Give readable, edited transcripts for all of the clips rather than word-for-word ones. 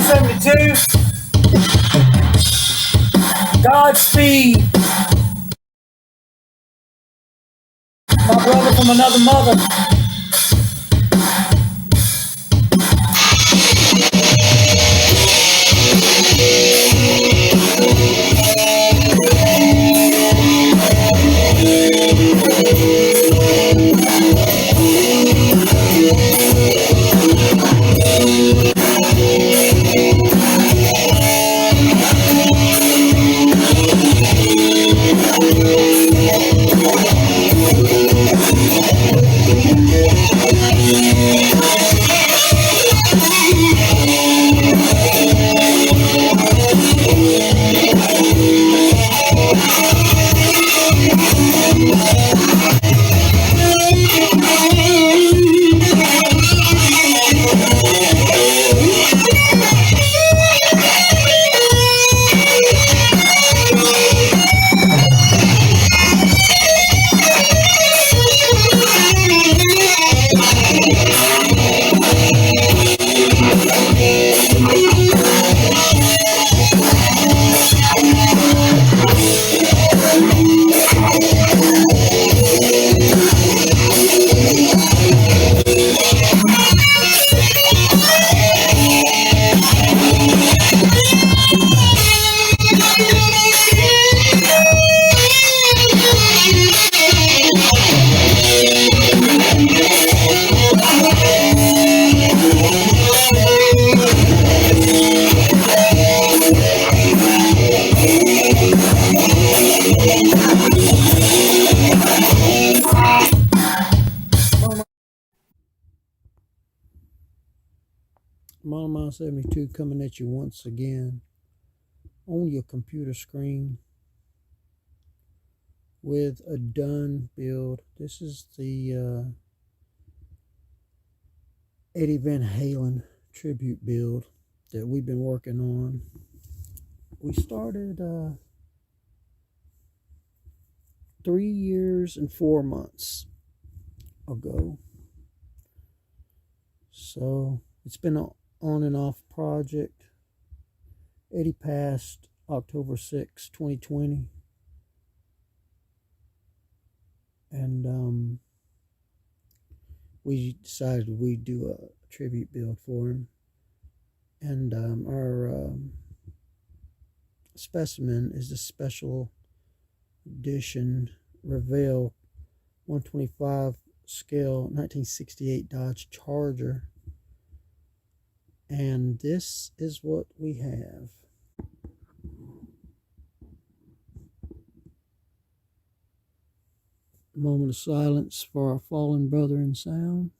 MODELMIND72. Godspeed. My brother from another mother. MODELMIND72 coming at you once again on your computer screen with a done build. This is the Eddie Van Halen tribute build that we've been working on. We started 3 years and 4 months ago. So it's been an on and off project. Eddie passed October 6, 2020. And we decided we'd do a tribute build for him. And our specimen is the special edition Revell 125 scale 1968 Dodge Charger. And this is what we have. A moment of silence for our fallen brother in sound.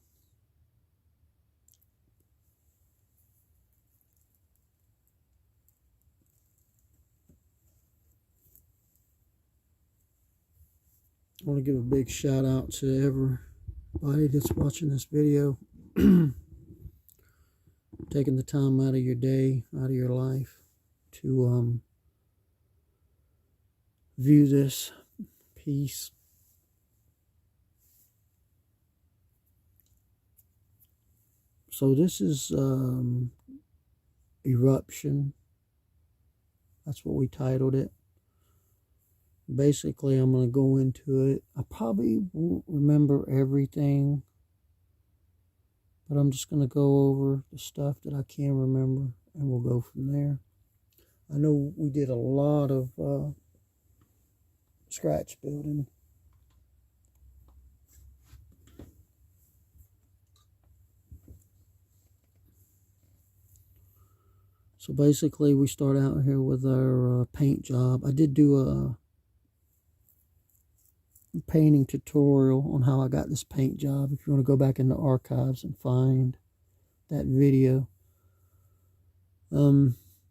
I want to give a big shout out to everybody that's watching this video. Taking the time out of your day, out of your life to view this piece. So this is Eruption. That's what we titled it. Basically, I'm going to go into it. I probably won't remember everything, but I'm just going to go over the stuff that I can remember, and we'll go from there. I know we did a lot of scratch building. So basically, we start out here with our paint job. I did do a painting tutorial on how I got this paint job. If you want to go back in the archives and find that video.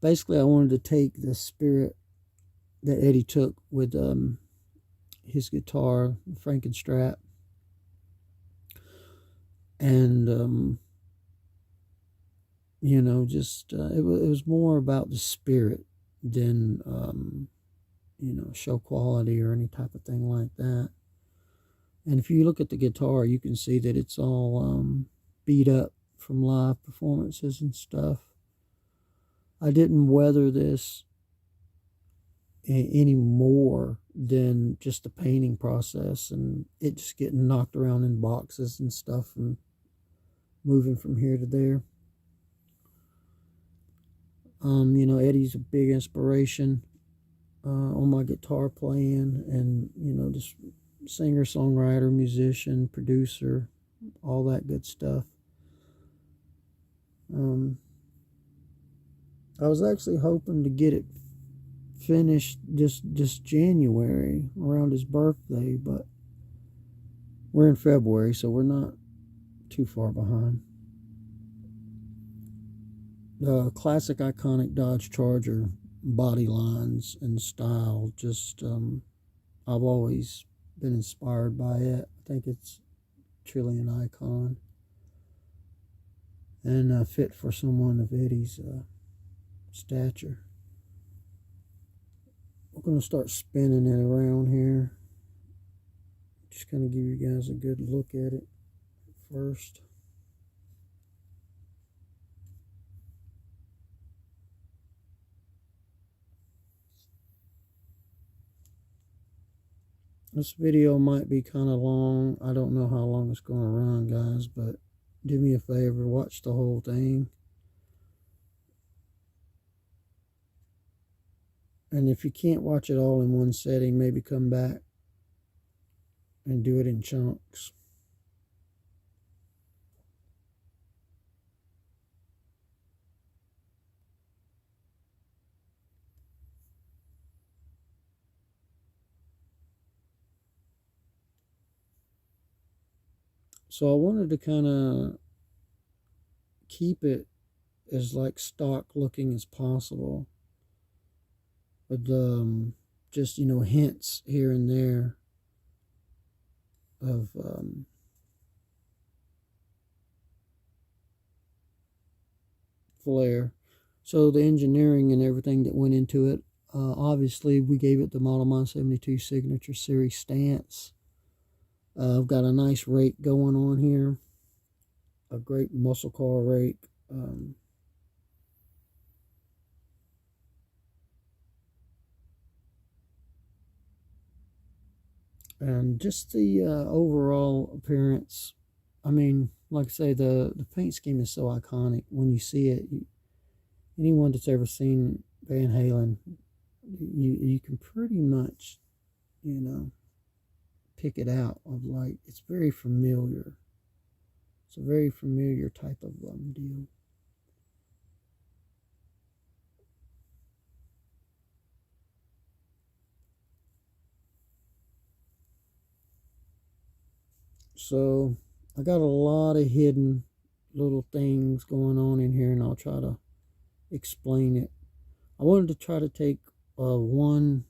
Basically, I wanted to take the spirit that Eddie took with his guitar, the Frankenstrap, and you know, just it was more about the spirit than you know, show quality or any type of thing like that. And if you look at the guitar, you can see that it's all beat up from live performances and stuff. I didn't weather this any more than just the painting process and it just getting knocked around in boxes and stuff and moving from here to there. You know, Eddie's a big inspiration on my guitar playing, and you know, just singer, songwriter, musician, producer, all that good stuff. I was actually hoping to get it finished just January around his birthday, but we're in February, so we're not too far behind. The classic iconic Dodge Charger body lines and style, just I've always been inspired by it. I think it's truly an icon and fit for someone of Eddie's stature. We're going to start spinning it around here. Just kind of give you guys a good look at it first. This video might be kind of long. I don't know how long it's going to run, guys, but do me a favor, watch the whole thing. And if you can't watch it all in one setting, maybe come back and do it in chunks. So I wanted to kind of keep it as like stock looking as possible, with just, you know, hints here and there of flair. So the engineering and everything that went into it, obviously we gave it the MODELMIND72 Signature Series stance. I've got a nice rake going on here, a great muscle car rake. And just the overall appearance. I mean, like I say, the paint scheme is so iconic. When you see it, anyone that's ever seen Van Halen, you can pretty much, you know, pick it out of like, it's very familiar. It's a very familiar type of deal. So I got a lot of hidden little things going on in here, and I'll try to explain it. I wanted to try to take one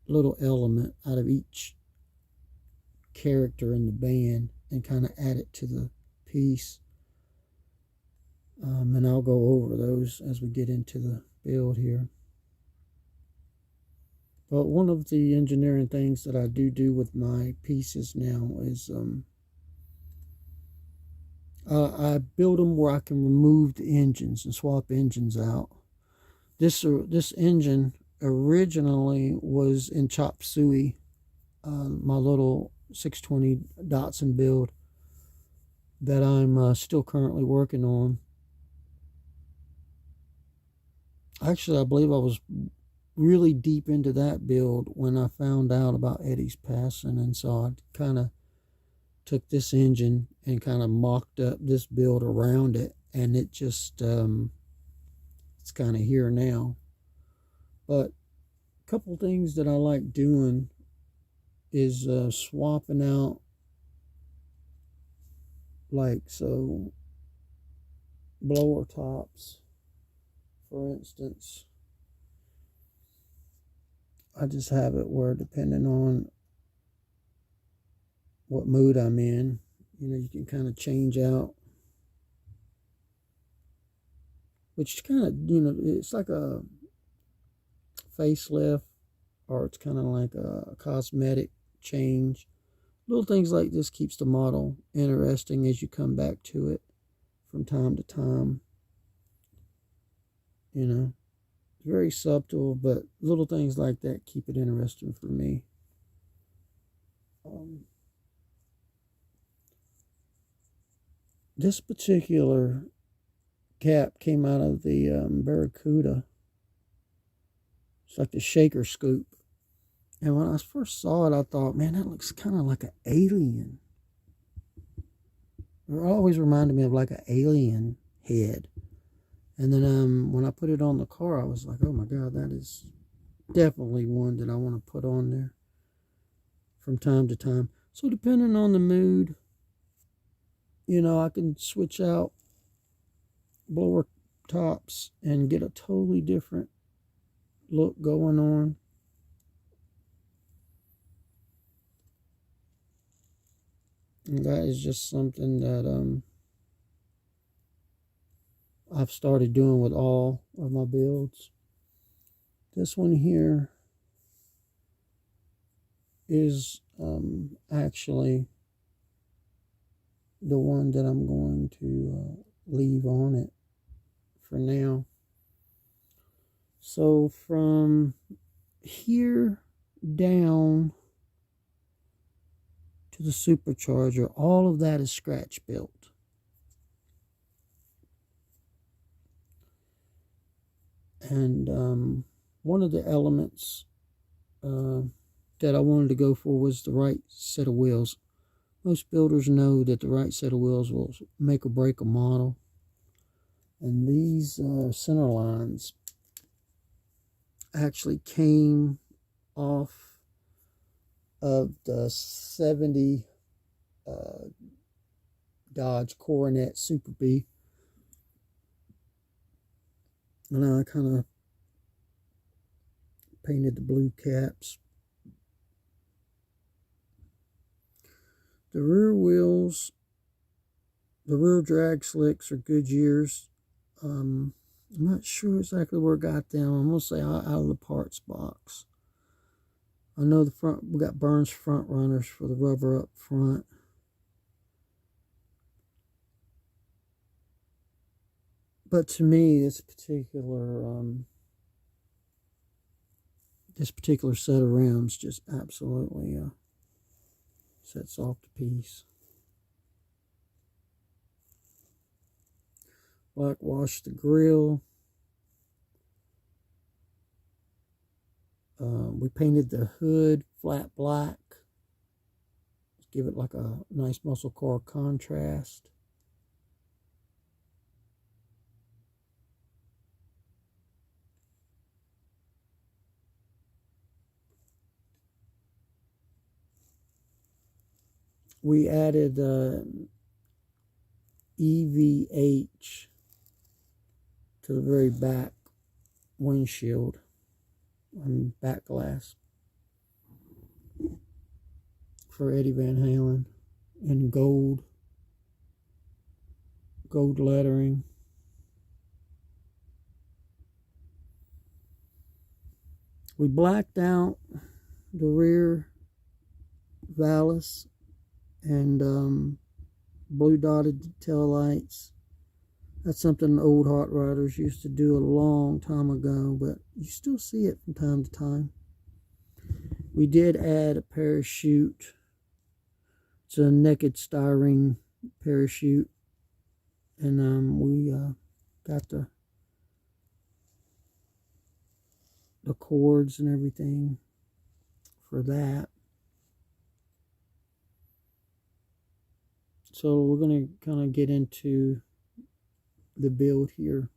little element out of each character in the band and kind of add it to the piece. And I'll go over those as we get into the build here. But one of the engineering things that I do with my pieces now is I build them where I can remove the engines and swap engines out. This engine originally was in chop suey, my little 620 Datsun build that I'm still currently working on. Actually, I believe I was really deep into that build when I found out about Eddie's passing, and so I kind of took this engine and kind of mocked up this build around it, and it just it's kind of here now. But a couple things that I like doing is swapping out, like, so blower tops, for instance. I just have it where, depending on what mood I'm in, you know, you can kind of change out, which kind of, you know, it's like a facelift, or it's kind of like a cosmetic change. Little things like this keeps the model interesting as you come back to it from time to time. you know. Very subtle, but little things like that keep it interesting for me. Um, this particular cap came out of the Barracuda. It's like the shaker scoop. And when I first saw it, I thought, man, that looks kind of like an alien. It always reminded me of like an alien head. And then when I put it on the car, I was like, oh my God, that is definitely one that I want to put on there from time to time. So depending on the mood, I can switch out blower tops and get a totally different look going on. And that is just something that I've started doing with all of my builds. This one here is actually the one that I'm going to leave on it for now. So from here down to the supercharger, all of that is scratch built. And one of the elements that I wanted to go for was the right set of wheels. Most builders know that the right set of wheels will make or break a model. And these center lines actually came off of the 70 Dodge Coronet Super B. And I kind of painted the blue caps. The rear wheels, the rear drag slicks are Goodyears. I'm not sure exactly where I got them. I'm going to say out of the parts box. I know the front, we got Burns front runners for the rubber up front. But to me, this particular set of rims just absolutely sets off the piece. Black wash the grill. We painted the hood flat black. Give it like a nice muscle car contrast. We added EVH to the very back windshield and back glass for Eddie Van Halen in gold lettering. We blacked out the rear valance and blue dotted tail lights. That's something old hot rodders used to do a long time ago, but you still see it from time to time. We did add a parachute. It's a naked styrene parachute, and we got the cords and everything for that. So we're going to kind of get into the build here.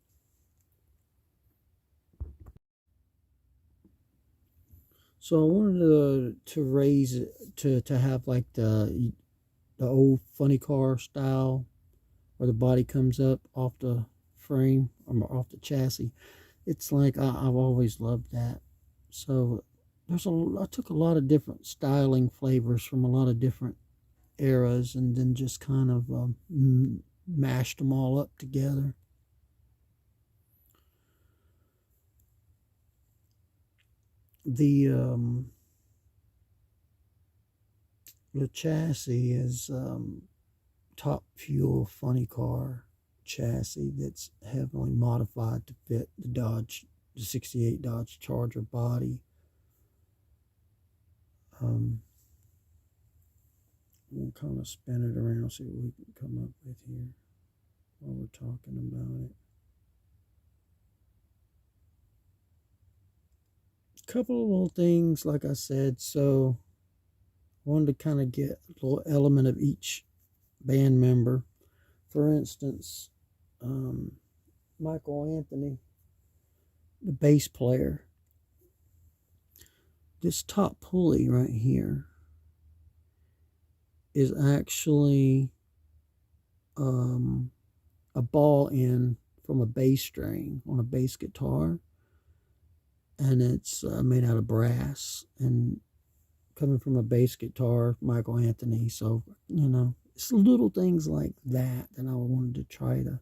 So I wanted to raise it to have like the old funny car style where the body comes up off the frame or off the chassis. It's like I've always loved that. So I took a lot of different styling flavors from a lot of different eras and then just kind of mashed them all up together. The chassis is Top Fuel funny car chassis that's heavily modified to fit the 68 Dodge Charger body. We'll kind of spin it around, see what we can come up with here while we're talking about it. A couple of little things, like I said, so I wanted to kind of get a little element of each band member. For instance, Michael Anthony, the bass player, this top pulley right here is actually a ball end from a bass string on a bass guitar, and it's made out of brass, and coming from a bass guitar, Michael Anthony. So, you know, it's little things like that that I wanted to try to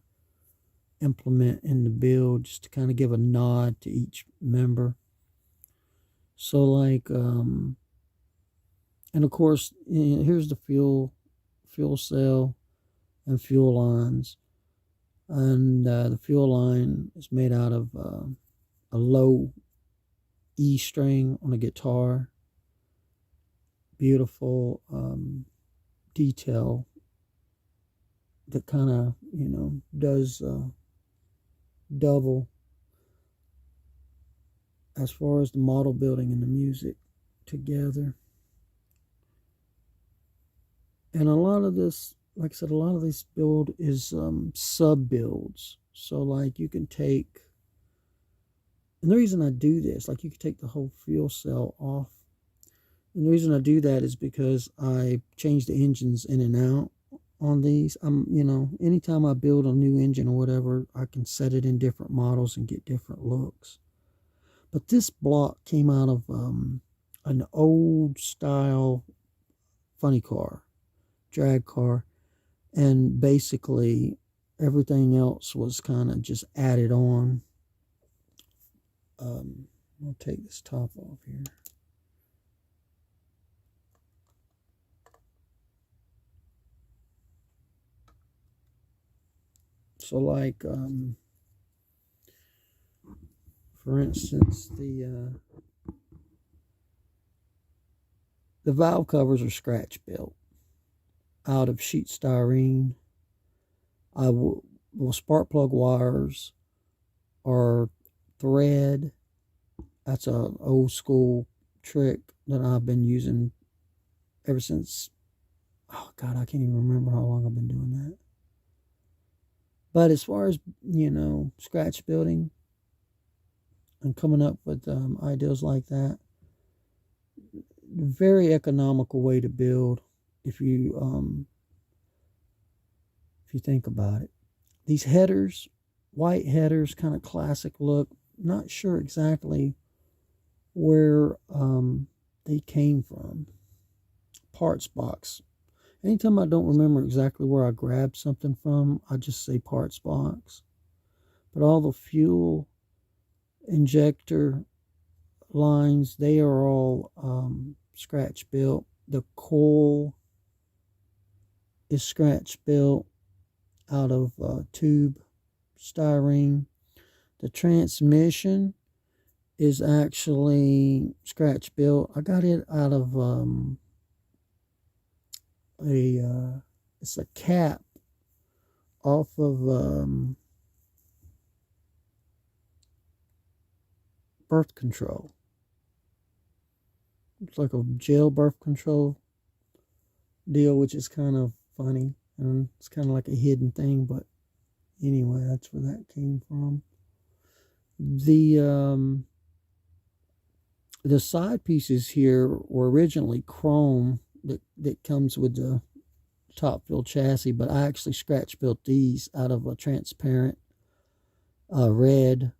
implement in the build, just to kind of give a nod to each member. So, like, and of course, you know, here's the fuel cell and fuel lines. And the fuel line is made out of a low E string on a guitar. Beautiful detail that kind of, you know, does double as far as the model building and the music together. And a lot of this, like I said, a lot of this build is sub builds. So like you can take, and the reason I do this, like you can take the whole fuel cell off. And the reason I do that is because I change the engines in and out on these. You know, anytime I build a new engine or whatever, I can set it in different models and get different looks. But this block came out of an old style funny car, drag car, and basically everything else was kind of just added on. I'll take this top off here. So like, for instance, the valve covers are scratch built out of sheet styrene. Spark plug wires are thread. That's an old school trick that I've been using ever since, oh God, I can't even remember how long I've been doing that. But as far as, you know, scratch building and coming up with ideas like that, very economical way to build if you think about it. These headers, white headers, kind of classic look. Not sure exactly where they came from. Parts box. Anytime I don't remember exactly where I grabbed something from, I just say parts box. But all the fuel injector lines, they are all scratch built. The coil is scratch built out of tube styrene. The transmission is actually scratch built. I got it out of it's a cap off of birth control. It's like a jail birth control deal, which is kind of funny, and it's kind of like a hidden thing, but anyway, that's where that came from. The side pieces here were originally chrome that comes with the top fill chassis, but I actually scratch built these out of a transparent red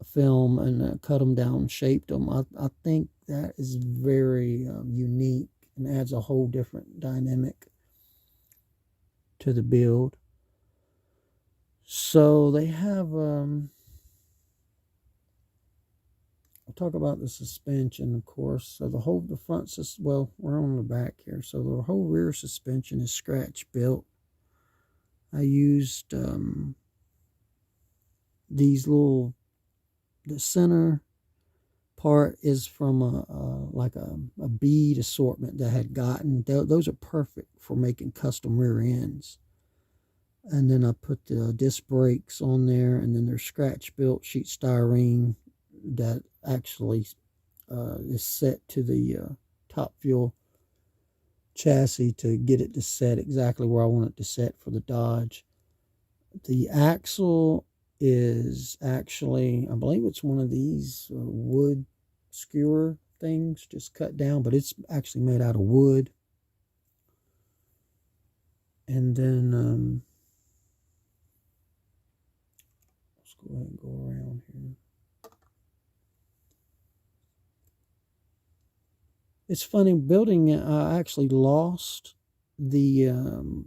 film and cut them down and shaped them. I think that is very unique and adds a whole different dynamic to the build. So they have I'll talk about the suspension, of course. So the front, well, we're on the back here. So the whole rear suspension is scratch built. I used these little, the center part is from like a bead assortment that I had gotten. Those are perfect for making custom rear ends. And then I put the disc brakes on there, and then there's scratch built sheet styrene that actually is set to the top fuel chassis to get it to set exactly where I want it to set for the Dodge. The axle is actually, I believe it's one of these wood skewer things, just cut down, but it's actually made out of wood. And then let's go ahead and go around here. It's funny, building it, I actually lost the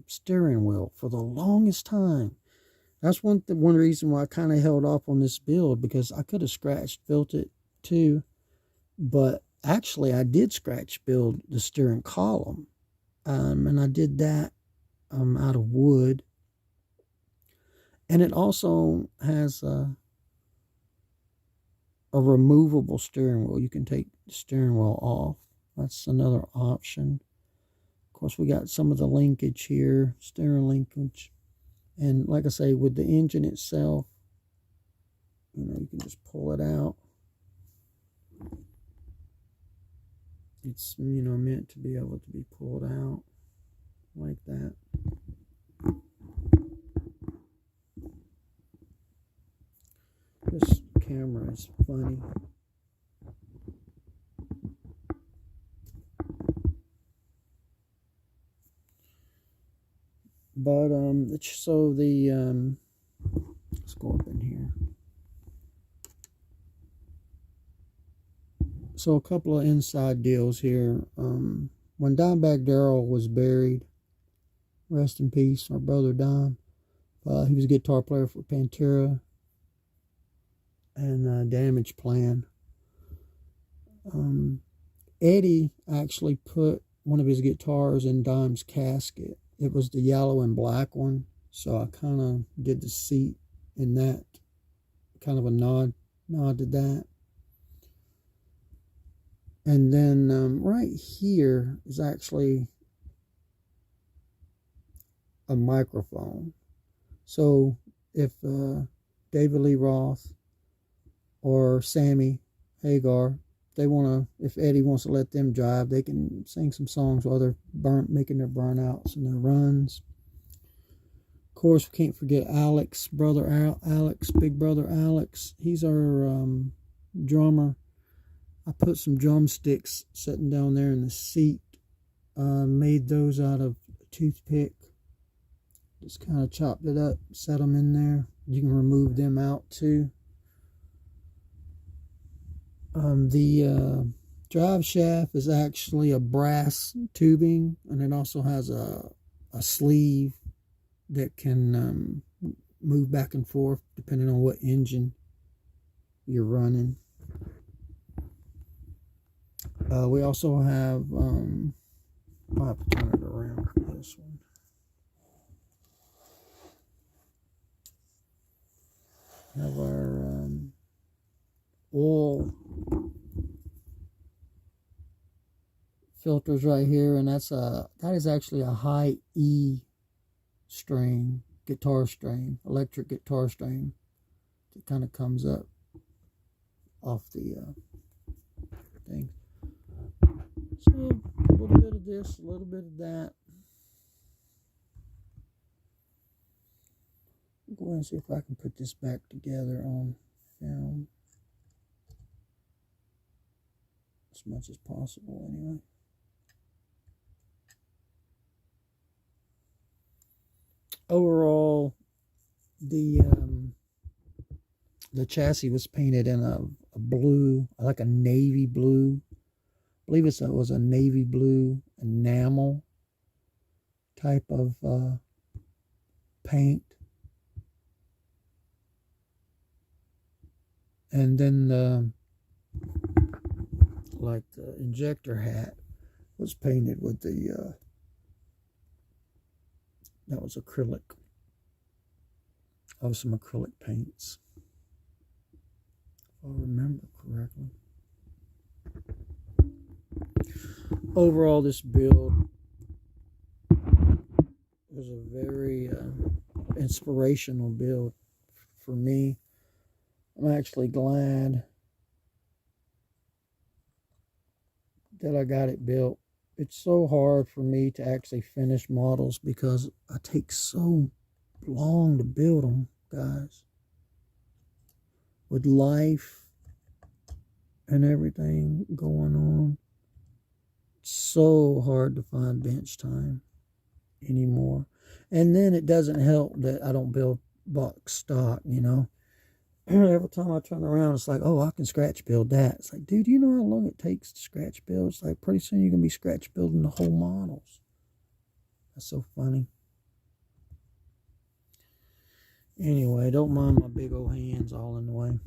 steering wheel for the longest time. That's one reason why I kind of held off on this build, because I could have scratch built it too. But actually, I did scratch build the steering column. And I did that out of wood. And it also has a removable steering wheel. You can take the steering wheel off. That's another option. Of course, we got some of the linkage here, steering linkage. And like I say, with the engine itself, you can just pull it out. It's, meant to be able to be pulled out like that. This camera is funny. But so the let's go up in here. So a couple of inside deals here. When Dimebag Darrell was buried, rest in peace, our brother Dime. He was a guitar player for Pantera and Damage Plan. Eddie actually put one of his guitars in Dime's casket. It was the yellow and black one, so I kind of did the seat in that, kind of a nod to that. And then right here is actually a microphone. So if David Lee Roth or Sammy Hagar, if Eddie wants to let them drive, they can sing some songs while they're making their burnouts and their runs. Of course, we can't forget Alex, big brother Alex. He's our drummer. I put some drumsticks sitting down there in the seat. Made those out of a toothpick. Just kind of chopped it up, set them in there. You can remove them out too. The drive shaft is actually a brass tubing, and it also has a sleeve that can move back and forth depending on what engine you're running. We also have, I'll have to turn it around for this one. Have our oil filters right here, and that is actually a high E string, electric guitar string. It kind of comes up off the thing. So a little bit of this, a little bit of that. I'll go ahead and see if I can put this back together on film as much as possible anyway. Overall, the chassis was painted in a blue, like a navy blue. I believe it was a navy blue enamel type of paint. And then the injector hat was painted with that was acrylic, of some acrylic paints. correctly. Overall, this build was a very inspirational build for me. I'm actually glad that I got it built. It's so hard for me to actually finish models because I take so long to build them, guys. With life and everything going on, it's so hard to find bench time anymore. And then it doesn't help that I don't build box stock, you know. Every time I turn around, it's like, oh, I can scratch build that. It's like, dude, you know how long it takes to scratch build? It's like, pretty soon you're going to be scratch building the whole models. That's so funny. Anyway, don't mind my big old hands all in the way.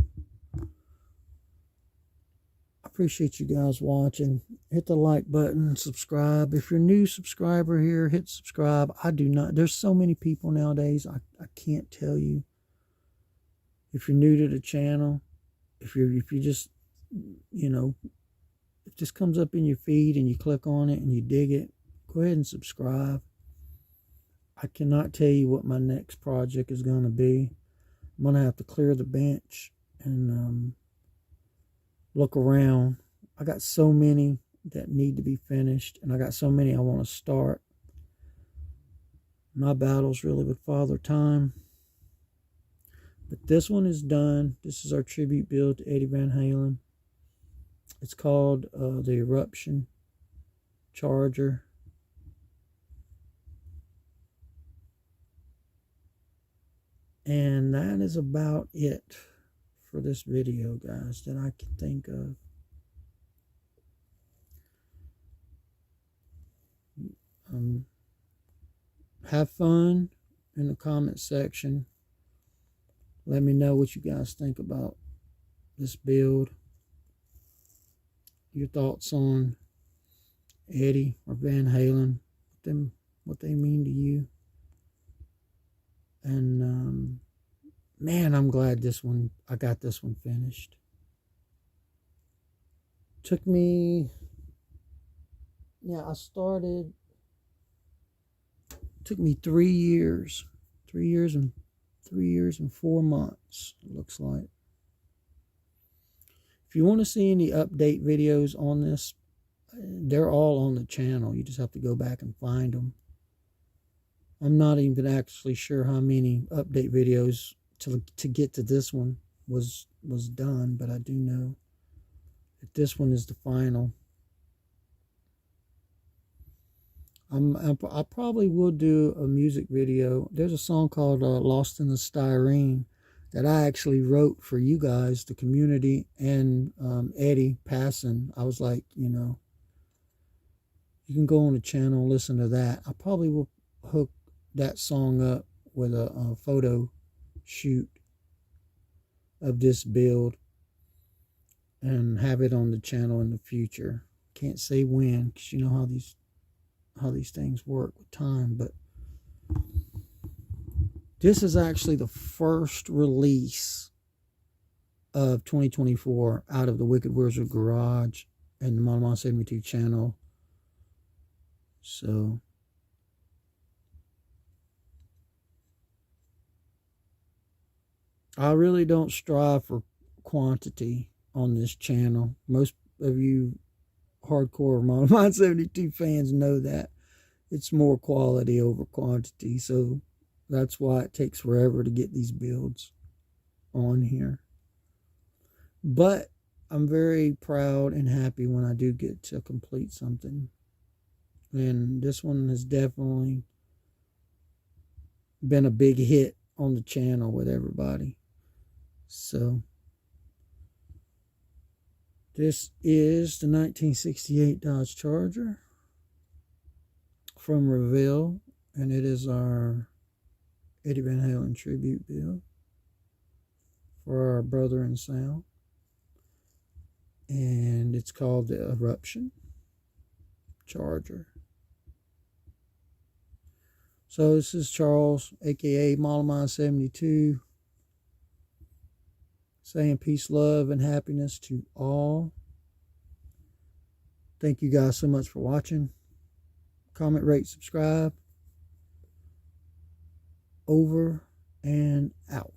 I appreciate you guys watching. Hit the like button, subscribe. If you're a new subscriber here, hit subscribe. I do not. There's so many people nowadays, I can't tell you. If you're new to the channel, if you just, you know, if this comes up in your feed and you click on it and you dig it, go ahead and subscribe. I cannot tell you what my next project is going to be. I'm going to have to clear the bench and look around. I got so many that need to be finished, and I got so many I want to start. My battle's really with Father Time. But this one is done. This is our tribute build to Eddie Van Halen. It's called the Eruption Charger. And that is about it for this video, guys, that I can think of. Have fun in the comment section. Let me know what you guys think about this build. Your thoughts on Eddie or Van Halen, what they mean to you. And man, I'm glad I got this one finished. Took me, took me 3 years. 3 years and 4 months, it looks like. If you want to see any update videos on this, they're all on the channel. You just have to go back and find them. I'm not even actually sure how many update videos to get to this one was done, but I do know that this one is the final. I probably will do a music video. There's a song called Lost in the Styrene that I actually wrote for you guys, the community, and Eddie passing. I was like, you know, you can go on the channel and listen to that. I probably will hook that song up with a photo shoot of this build and have it on the channel in the future. Can't say when, because you know how these things work with time, but this is actually the first release of 2024 out of the Wicked Wizard Garage and the MODELMIND72 channel. So I really don't strive for quantity on this channel. Most of you hardcore MODELMIND72 fans know that. It's more quality over quantity, so that's why it takes forever to get these builds on here. But I'm very proud and happy when I do get to complete something. And this one has definitely been a big hit on the channel with everybody. So this is the 1968 Dodge Charger from Reveal, and it is our Eddie Van Halen tribute build for our brother in sound, and it's called the Eruption Charger. So this is Charles, aka MODELMIND72, saying peace, love, and happiness to all. Thank you guys so much for watching. Comment, rate, subscribe. Over and out.